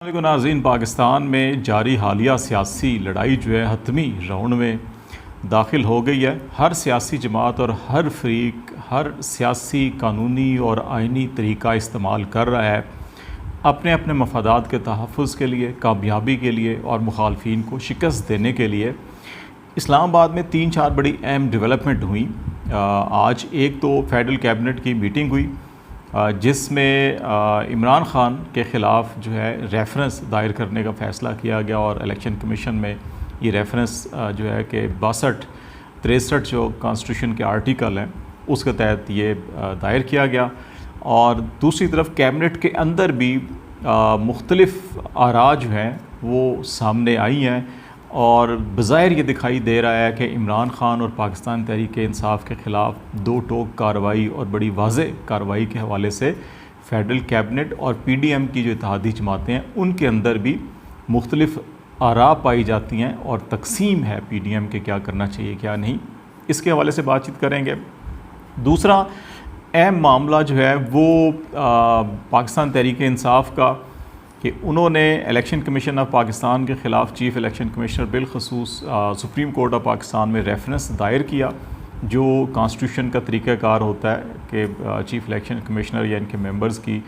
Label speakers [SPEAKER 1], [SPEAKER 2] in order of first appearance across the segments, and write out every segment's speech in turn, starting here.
[SPEAKER 1] वालेकुम नाज़रीन, पाकिस्तान में जारी हालिया सियासी लड़ाई जो है हतमी राउंड में दाखिल हो गई है। हर सियासी जमात और हर फरीक हर सियासी कानूनी और आइनी तरीका इस्तेमाल कर रहा है अपने अपने मफादात के तहफ़्फ़ुज़ के लिए, कामयाबी के लिए और मुखालफिन को शिकस्त देने के लिए। इस्लामाबाद में 3-4 बड़ी अहम डेवलपमेंट हुई। आज एक तो फेडरल कैबिनेट की मीटिंग हुई जिसमें इमरान ख़ान के ख़िलाफ़ जो है रेफरेंस दायर करने का फ़ैसला किया गया और इलेक्शन कमीशन में ये रेफरेंस जो है कि 62-63 जो कॉन्स्टिट्यूशन के आर्टिकल हैं उसके तहत ये दायर किया गया। और दूसरी तरफ कैबिनेट के अंदर भी मुख्तलिफ़ आरा जो हैं वो सामने आई हैं और बज़ाहिर ये दिखाई दे रहा है कि इमरान ख़ान और पाकिस्तान तहरीक इंसाफ के ख़िलाफ़ दो टोक कार्रवाई और बड़ी वाज़ेह कार्रवाई के हवाले से फेडरल कैबिनेट और PDM की जो इत्तेहादी जमातें हैं उनके अंदर भी मुख्तलिफ़ आरा पाई जाती हैं और तकसीम है PDM के क्या करना चाहिए क्या नहीं, इसके हवाले से बातचीत करेंगे। दूसरा अहम मामला जो है वो पाकिस्तान तहरीक इंसाफ का कि उन्होंने इलेक्शन कमीशन ऑफ पाकिस्तान के ख़िलाफ़ चीफ़ इलेक्शन कमिश्नर बिलखसूस सुप्रीम कोर्ट ऑफ पाकिस्तान में रेफरेंस दायर किया। जो कॉन्स्टिट्यूशन का तरीक़ाकार होता है कि चीफ़ इलेक्शन कमिश्नर या इनके मेंबर्स की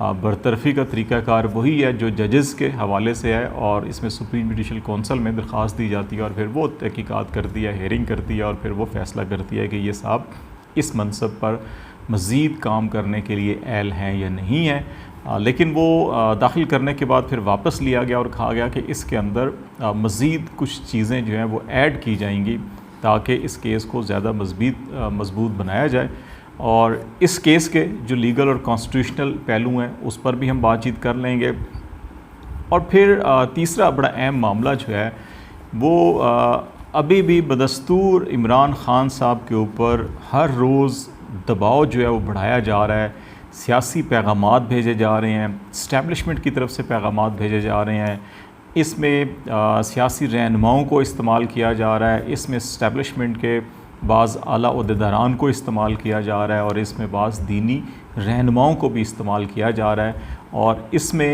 [SPEAKER 1] बरतरफ़ी का तरीक़ाकार वही है जो जजेस के हवाले से है और इसमें सुप्रीम जुडिशल कौंसल में दरख्वास्त दी जाती है और फिर वो तहकीकात करती है, हेयरिंग करती है और फिर वो फ़ैसला करती है कि ये साहब इस मनसब पर मज़ीद काम करने के लिए अहल हैं या नहीं है। लेकिन वो दाखिल करने के बाद फिर वापस लिया गया और कहा गया कि इसके अंदर मज़ीद कुछ चीज़ें जो हैं वो ऐड की जाएंगी ताकि इस केस को ज़्यादा मज़बूत बनाया जाए। और इस केस के जो लीगल और कॉन्स्टिट्यूशनल पहलू हैं उस पर भी हम बातचीत कर लेंगे। और फिर तीसरा बड़ा अहम मामला जो है वो अभी भी बदस्तूर इमरान ख़ान साहब के ऊपर हर रोज़ दबाव जो है वो बढ़ाया जा रहा है। सियासी पैगामात भेजे जा रहे हैं, इस्टेब्लिशमेंट की तरफ से पैगामात भेजे जा रहे हैं। इसमें सियासी रहनुमाओं को इस्तेमाल किया जा रहा है, इसमें इस्टेब्लिशमेंट के बाज़ आला ओहदेदारान को इस्तेमाल किया जा रहा है और इसमें बाज़ दीनी रहनुमाओं को भी इस्तेमाल किया जा रहा है। और इसमें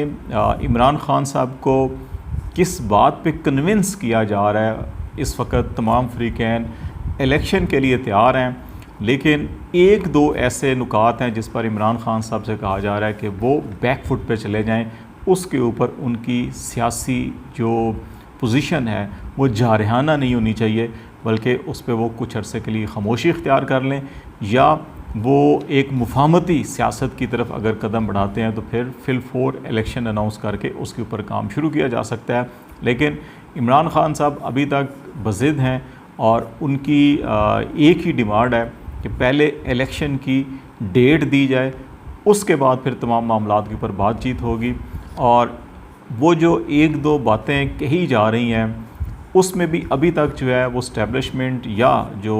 [SPEAKER 1] इमरान ख़ान साहब को किस बात पे कन्विंस किया जा रहा है, इस वक्त तमाम फ़रीक़ैन इलेक्शन के लिए तैयार हैं, लेकिन एक दो ऐसे नुकात हैं जिस पर इमरान ख़ान साहब से कहा जा रहा है कि वो बैक फुट पे चले जाएं। उसके ऊपर उनकी सियासी जो पोजीशन है वो जारहाना नहीं होनी चाहिए, बल्कि उस पर वो कुछ अरसे के लिए ख़ामोशी इख्तियार कर लें या वो एक मुफाहमती सियासत की तरफ अगर कदम बढ़ाते हैं तो फिर फिल इलेक्शन अनाउंस करके उसके ऊपर काम शुरू किया जा सकता है। लेकिन इमरान ख़ान साहब अभी तक बज़िद हैं और उनकी एक ही डिमांड है कि पहले इलेक्शन की डेट दी जाए, उसके बाद फिर तमाम मामलात के ऊपर बातचीत होगी। और वो जो एक दो बातें कही जा रही हैं उसमें भी अभी तक जो है वो इस्टेब्लिशमेंट या जो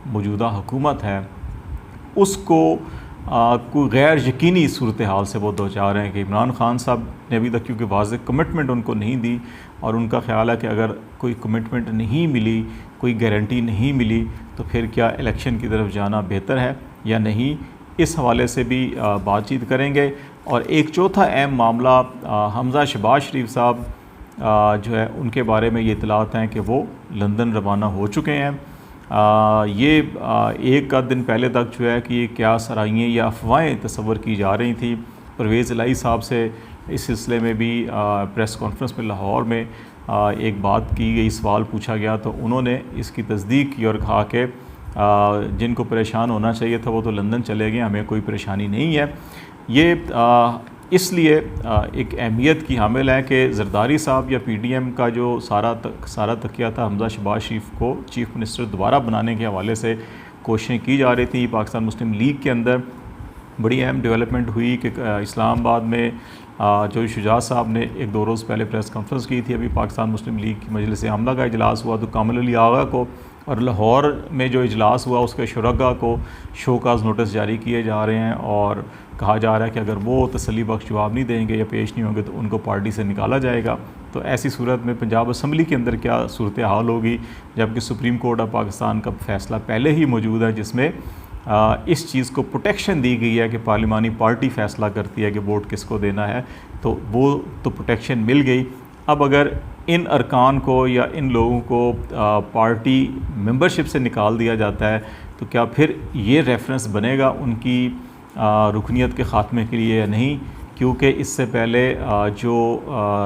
[SPEAKER 1] मौजूदा हुकूमत है उसको कोई गैर यकीनी सूरत हाल से वो दो चाह रहे हैं कि इमरान ख़ान साहब ने अभी तक क्योंकि वाज़ेह कमिटमेंट उनको नहीं दी और उनका ख़्याल है कि अगर कोई कमिटमेंट नहीं मिली, कोई गारंटी नहीं मिली तो फिर क्या इलेक्शन की तरफ जाना बेहतर है या नहीं, इस हवाले से भी बातचीत करेंगे। और एक चौथा अहम मामला हमज़ा शहबाज शरीफ साहब जो है उनके बारे में ये इतलात हैं कि वो लंदन रवाना हो चुके हैं। ये एक आध दिन पहले तक जो है कि ये क्या सराइयाँ या अफवाहें तस्वर की जा रही थी। परवेज़ इलाही साहब से इस सिलसिले में भी प्रेस कॉन्फ्रेंस में लाहौर में एक बात की गई, सवाल पूछा गया तो उन्होंने इसकी तस्दीक की और कहा कि जिनको परेशान होना चाहिए था वो तो लंदन चले गए, हमें कोई परेशानी नहीं है। ये इसलिए एक अहमियत की हामिल है कि ज़रदारी साहब या PDM का जो सारा तकिया था हमज़ा शहबाज शरीफ को चीफ़ मिनिस्टर दोबारा बनाने के हवाले से कोशिशें की जा रही थी। पाकिस्तान मुस्लिम लीग के अंदर बड़ी अहम डेवलपमेंट हुई कि इस्लामाबाद में जो शुजात साहब ने एक दो रोज़ पहले प्रेस कॉन्फ्रेंस की थी। अभी पाकिस्तान मुस्लिम लीग की मजलिस आमला का इजलास हुआ तो कामिल अली आगा को और लाहौर में जो इजलास हुआ उसके शुरका को शोकाज नोटिस जारी किए जा रहे हैं और कहा जा रहा है कि अगर वो तसल्ली बख्श जवाब नहीं देंगे या पेश नहीं होंगे तो उनको पार्टी से निकाला जाएगा। तो ऐसी सूरत में पंजाब असम्बली के अंदर क्या सूरत हाल होगी, जबकि सुप्रीम कोर्ट ऑफ पाकिस्तान का फ़ैसला पहले ही मौजूद है जिसमें इस चीज़ को प्रोटेक्शन दी गई है कि पार्लिमानी पार्टी फ़ैसला करती है कि वोट किसको देना है। तो वो तो प्रोटेक्शन मिल गई। अब अगर इन अरकान को या इन लोगों को पार्टी मेंबरशिप से निकाल दिया जाता है तो क्या फिर ये रेफरेंस बनेगा उनकी रुकनीत के ख़ात्मे के लिए या नहीं? क्योंकि इससे पहले जो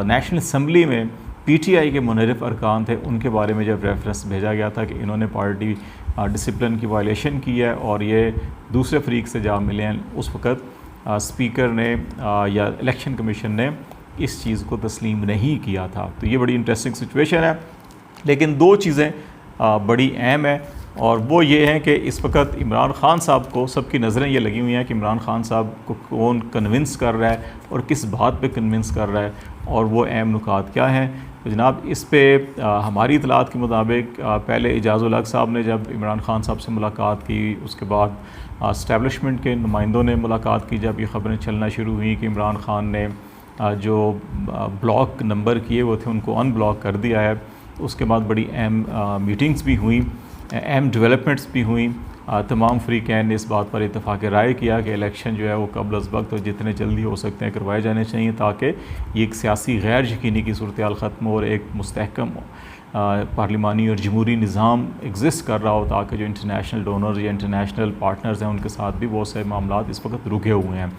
[SPEAKER 1] नेशनल असम्बली में पीटीआई के मुनरिफ अरकान थे उनके बारे में जब रेफरेंस भेजा गया था कि इन्होंने पार्टी डिसिप्लिन की वायलेशन की है और ये दूसरे फरीक से जा मिले हैं, उस वक़्त स्पीकर ने या इलेक्शन कमीशन ने इस चीज़ को तस्लीम नहीं किया था। तो ये बड़ी इंटरेस्टिंग सिचुएशन है। लेकिन दो चीज़ें बड़ी अहम है और वो ये है कि इस वक्त इमरान ख़ान साहब को सबकी नज़रें ये लगी हुई हैं कि इमरान ख़ान साहब को कौन कन्विंस कर रहा है और किस बात पे कन्विंस कर रहा है और वो अहम नुकात क्या हैं। तो जनाब इस पे हमारी इतलात के मुताबिक पहले इजाज़ुल हक साहब ने जब इमरान ख़ान साहब से मुलाकात की, उसके बाद इस्टेब्लिशमेंट के नुमाइंदों ने मुलाकात की। जब ये ख़बरें चलना शुरू हुई कि इमरान ख़ान ने जो ब्लॉक नंबर किए वो थे उनको अनब्लॉक कर दिया है, उसके बाद बड़ी अहम मीटिंग्स भी हुई, अहम डेवलपमेंट्स भी हुई। तमाम फ़रीक़ैन ने इस बात पर इत्तफ़ाक़ राय किया कि इलेक्शन जो है वो कबल अज़ वक्त और जितने जल्दी हो सकते हैं करवाए जाने चाहिए ताकि ये एक सियासी गैर यकीनी की सूरत हाल ख़त्म हो और एक मुस्तहकम पार्लिमानी और जमहूरी निज़ाम एग्जिस्ट कर रहा हो, ताकि जो इंटरनेशनल डोनर्स या इंटरनेशनल पार्टनर्स हैं उनके साथ भी बहुत से मामला इस वक्त रुके हुए हैं।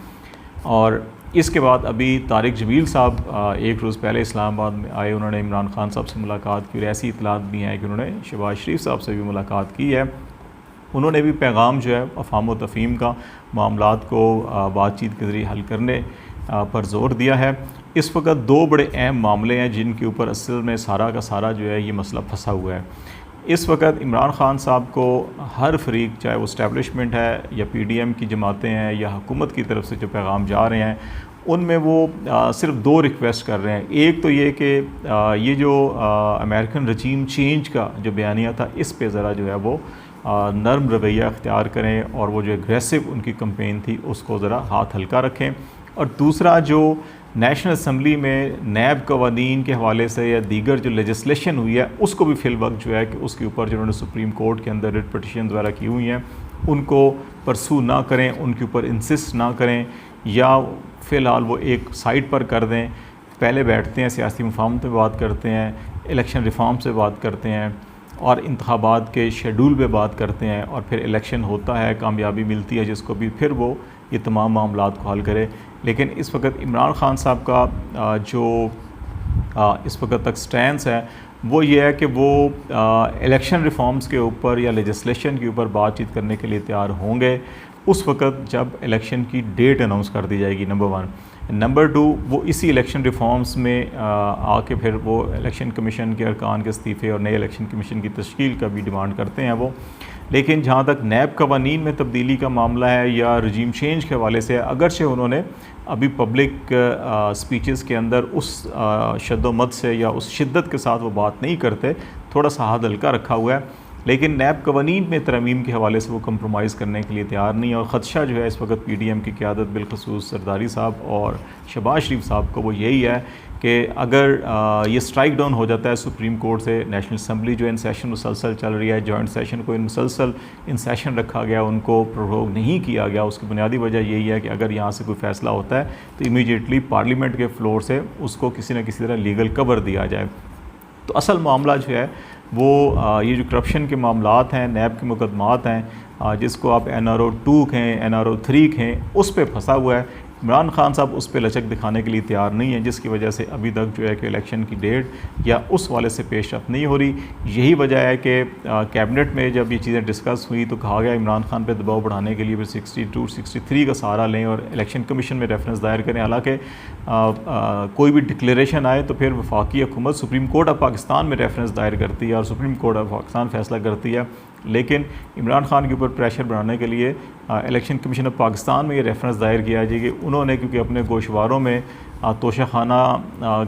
[SPEAKER 1] और इसके बाद अभी तारिक जमील साहब एक रोज़ पहले इस्लामाबाद में आए, उन्होंने इमरान ख़ान साहब से मुलाकात की और ऐसी इतलात भी हैं कि उन्होंने शहबाज शरीफ साहब से भी मुलाकात की है। उन्होंने भी पैगाम जो है अफ़हाम व तफ़हीम का मामलात को बातचीत के ज़रिए हल करने पर ज़ोर दिया है। इस वक्त दो बड़े अहम मामले हैं जिनके ऊपर असल में सारा का सारा जो है ये मसला फंसा हुआ है। इस वक्त इमरान ख़ान साहब को हर फरीक, चाहे वो इस्टेब्लिशमेंट है या पीडीएम की जमातें हैं या हुकूमत की तरफ से जो पैगाम जा रहे हैं, उनमें वो सिर्फ दो रिक्वेस्ट कर रहे हैं। एक तो ये कि ये जो अमेरिकन रजीम चेंज का जो बयानिया था इस पे ज़रा जो है वो नरम रवैया अख्तियार करें और वो जो एग्रेसिव उनकी कंपेन थी उसको ज़रा हाथ हल्का रखें। और दूसरा, जो नेशनल असम्बली में नैब कवानीन के हवाले से या दीगर जो लेजिस्लेशन हुई है उसको भी फिल वक्त जो है कि उसके ऊपर जिन्होंने सुप्रीम कोर्ट के अंदर रिट पिटिशन वगैरह की हुई हैं उनको परसू ना करें, उनके ऊपर इंसिस्ट ना करें या फ़िलहाल वो एक साइड पर कर दें। पहले बैठते हैं, सियासी मफाहमत पे बात करते हैं, इलेक्शन रिफॉर्म से बात करते हैं और इंतखाबात के शेड्यूल पे बात करते हैं और फिर इलेक्शन होता है, कामयाबी मिलती है जिसको भी, फिर वो ये तमाम मामलात को हल करे। लेकिन इस वक्त इमरान ख़ान साहब का जो इस वक्त तक स्टैंस है वो ये है कि वो इलेक्शन रिफॉर्म्स के ऊपर या लेजिस्लेशन के ऊपर बातचीत करने के लिए तैयार होंगे उस वक्त जब इलेक्शन की डेट अनाउंस कर दी जाएगी, नंबर 1। नंबर 2, वो इसी इलेक्शन रिफॉर्म्स में आके फिर वो इलेक्शन कमीशन के अरकान के इस्तीफ़े और नए इलेक्शन कमीशन की तश्कील का भी डिमांड करते हैं वो। लेकिन जहाँ तक नैब कवानीन में तब्दीली का मामला है या रजीम चेंज के हवाले से, अगरचे उन्होंने अभी पब्लिक स्पीचेस के अंदर उस शद्दोमत से या उस शिद्दत के साथ वो बात नहीं करते, थोड़ा सा हाथ हल्का रखा हुआ है, लेकिन नैब कवानीन में तरमीम के हवाले से वो कंप्रोमाइज़ करने के लिए तैयार नहीं है। और ख़दशा जो है इस वक्त पीडीएम की क़यादत बिलखसूस सरदारी साहब और शहबाज शरीफ साहब को वो यही है कि अगर ये स्ट्राइक डाउन हो जाता है सुप्रीम कोर्ट से, नेशनल असम्बली जो इन सेशन मुसलसल चल रही है, जॉइंट सेशन को मुसलसल इन सेशन रखा गया, उनको प्रोरोग नहीं किया गया, उसकी बुनियादी वजह यही है कि अगर यहाँ से कोई फ़ैसला होता है तो इमीडिएटली पार्लियामेंट के फ्लोर से उसको किसी न किसी तरह लीगल कवर दिया जाए। तो असल मामला जो है वो ये जो करप्शन के मामलात हैं, नैब के मुकदमात हैं, जिसको आप NRO 2 कहें, NRO 3 कहें, उस पे फंसा हुआ है। इमरान ख़ान साहब उस पे लचक दिखाने के लिए तैयार नहीं है, जिसकी वजह से अभी तक जो है कि इलेक्शन की डेट या उस वाले से पेशरफ नहीं हो रही। यही वजह है कि कैबिनेट में जब ये चीज़ें डिस्कस हुई तो कहा गया इमरान ख़ान पे दबाव बढ़ाने के लिए फिर 62, 63 का सहारा लें और इलेक्शन कमीशन में रेफरेंस दायर करें। हालांकि कोई भी डिक्लेरेशन आए तो फिर वफाकी हुकूमत सुप्रीम कोर्ट ऑफ पाकिस्तान में रेफरेंस दायर करती है और सुप्रीम कोर्ट ऑफ पाकिस्तान फ़ैसला करती है। लेकिन इमरान ख़ान के ऊपर प्रेशर बनाने के लिए इलेक्शन कमीशन ऑफ पाकिस्तान में ये रेफरेंस दायर किया जाए कि उन्होंने, क्योंकि अपने गोशवारों में तोशाखाना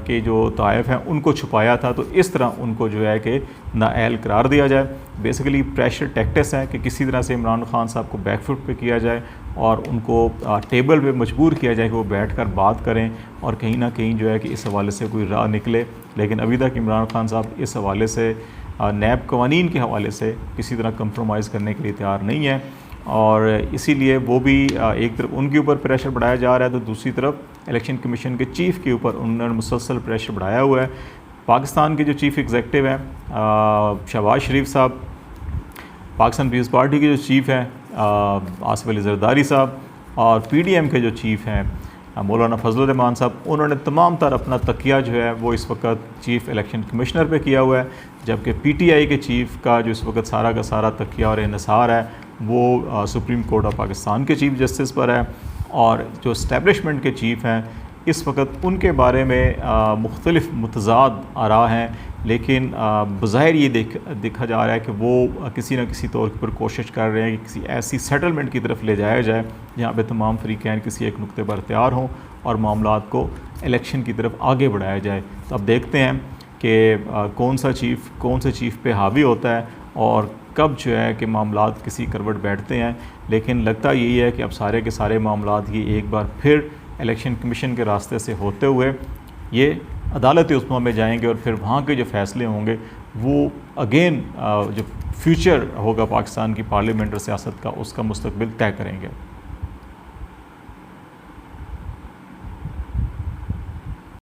[SPEAKER 1] के जो ताइफ हैं उनको छुपाया था, तो इस तरह उनको जो है कि नाअहल करार दिया जाए। बेसिकली प्रेशर टैक्टिक्स है कि किसी तरह से इमरान ख़ान साहब को बैकफुट पे किया जाए और उनको टेबल पे मजबूर किया जाए कि वो बैठकर बात करें और कहीं ना कहीं जो है कि इस हवाले से कोई राह निकले। लेकिन अभी तक इमरान ख़ान साहब इस हवाले से नैब कवानीन के हवाले से किसी तरह कंप्रोमाइज़ करने के लिए तैयार नहीं है। और इसीलिए वो भी एक तरफ उनके ऊपर प्रेशर बढ़ाया जा रहा है, तो दूसरी तरफ इलेक्शन कमीशन के चीफ़ के ऊपर उन्होंने मुसलसल प्रेशर बढ़ाया हुआ है। पाकिस्तान के जो चीफ़ एग्जेक्टिव हैं शहबाज शरीफ साहब, पाकिस्तान पीपल्स पार्टी के जो चीफ़ हैं आसिफ अली जरदारी साहब, और पीडीएम के जो चीफ़ हैं मौलाना फजलुर रहमान साहब, उन्होंने तमाम तर अपना तकिया जो है वो इस वक्त चीफ़ इलेक्शन कमिश्नर पे किया हुआ है, जबकि पीटीआई के चीफ़ का जो इस वक्त सारा का सारा तकिया और इन्हिसार है वो सुप्रीम कोर्ट ऑफ पाकिस्तान के चीफ़ जस्टिस पर है। और जो इस्टेब्लिशमेंट के चीफ़ हैं इस वक्त उनके बारे में मुख्तलिफ मुतज़ाद आरा हैं, लेकिन बज़ाहिर ये देखा जा रहा है कि वो किसी न किसी तौर पर कोशिश कर रहे हैं कि किसी ऐसी सेटलमेंट की तरफ ले जाया जाए जहाँ पे तमाम फ़रीक़ैन किसी एक नुक्ते पर तैयार हों और मामलात को इलेक्शन की तरफ आगे बढ़ाया जाए। तो अब देखते हैं कि कौन सा चीफ़ कौन से चीफ़ पे हावी होता है और कब जो है कि मामलात किसी करवट बैठते हैं। लेकिन लगता यही है कि अब सारे के सारे मामलात ये एक बार फिर इलेक्शन कमीशन के रास्ते से होते हुए ये अदालत उस्मा में जाएंगे और फिर वहाँ के जो फ़ैसले होंगे वो अगेन जो फ्यूचर होगा पाकिस्तान की पार्लियामेंट और सियासत का, उसका मुस्तकबिल तय करेंगे।